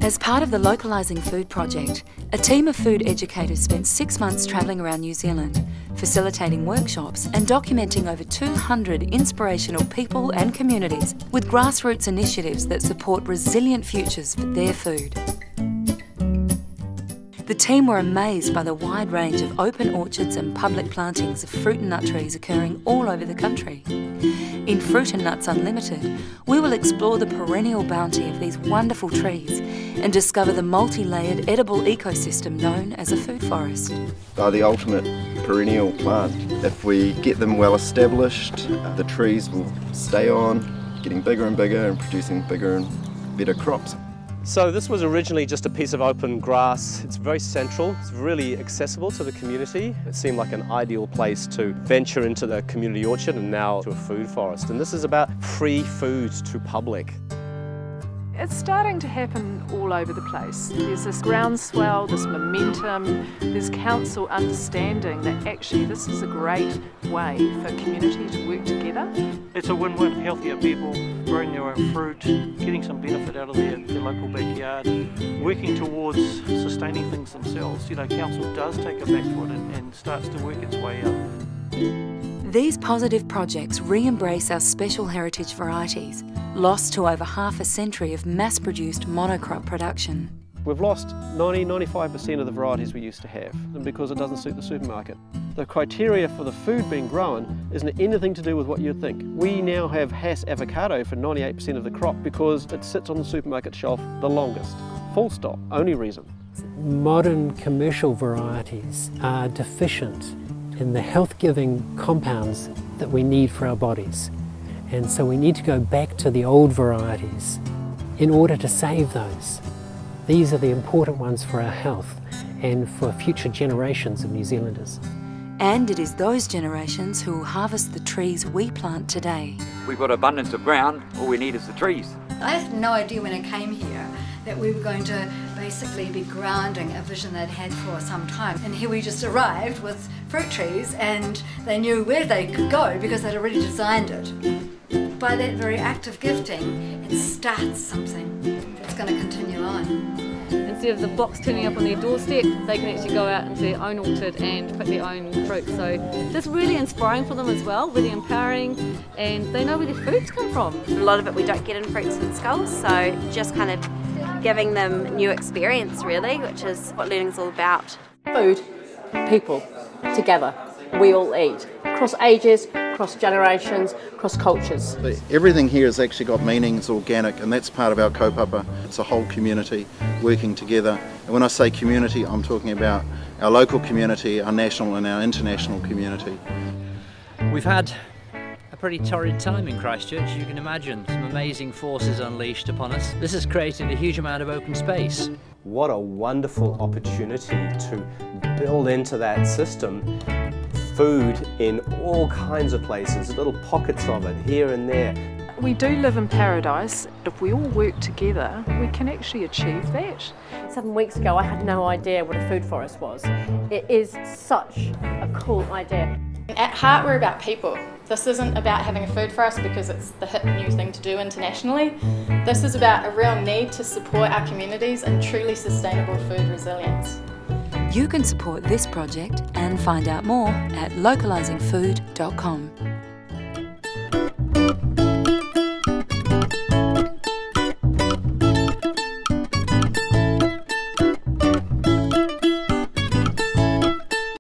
As part of the Localising Food project, a team of food educators spent 6 months travelling around New Zealand, facilitating workshops and documenting over 200 inspirational people and communities with grassroots initiatives that support resilient futures for their food. The team were amazed by the wide range of open orchards and public plantings of fruit and nut trees occurring all over the country. In Fruit and Nuts Unlimited, we will explore the perennial bounty of these wonderful trees and discover the multi-layered edible ecosystem known as a food forest. They're the ultimate perennial plant. If we get them well established, the trees will stay on, getting bigger and bigger and producing bigger and better crops. So this was originally just a piece of open grass. It's very central, it's really accessible to the community. It seemed like an ideal place to venture into the community orchard and now to a food forest. And this is about free food to public. It's starting to happen all over the place. There's this groundswell, this momentum, there's council understanding that actually this is a great way for community to work together. It's a win-win, healthier people, growing their own fruit, getting some benefit out of their local backyard, working towards sustaining things themselves. You know, council does take a back foot and starts to work its way up. These positive projects re-embrace our special heritage varieties, lost to over half a century of mass-produced monocrop production. We've lost 90–95% of the varieties we used to have, and because it doesn't suit the supermarket. The criteria for the food being grown isn't anything to do with what you'd think. We now have Hass avocado for 98% of the crop because it sits on the supermarket shelf the longest. Full stop, only reason. Modern commercial varieties are deficient in the health-giving compounds that we need for our bodies. And so we need to go back to the old varieties in order to save those. These are the important ones for our health and for future generations of New Zealanders. And it is those generations who will harvest the trees we plant today. We've got abundance of ground, all we need is the trees. I had no idea when I came here that we were going to basically be grounding a vision they'd had for some time. And here we just arrived with fruit trees and they knew where they could go because they'd already designed it. By that very act of gifting, it starts something that's going to continue on. Instead of the box turning up on their doorstep, they can actually go out into their own orchard and pick their own fruit. So that's really inspiring for them as well, really empowering, and they know where their foods come from. A lot of it we don't get in fruits and schools, so just kind of giving them new experience really, which is what learning is all about. Food, people, together, we all eat. Across ages, across generations, across cultures. Everything here has actually got meaning, it's organic, and that's part of our kaupapa. It's a whole community working together. And when I say community, I'm talking about our local community, our national and our international community. We've had a pretty torrid time in Christchurch, you can imagine. Some amazing forces unleashed upon us. This has created a huge amount of open space. What a wonderful opportunity to build into that system food in all kinds of places, little pockets of it here and there. We do live in paradise. If we all work together, we can actually achieve that. 7 weeks ago, I had no idea what a food forest was. It is such a cool idea. At heart, we're about people. This isn't about having a food forest because it's the hip new thing to do internationally. This is about a real need to support our communities and truly sustainable food resilience. You can support this project and find out more at localisingfood.com.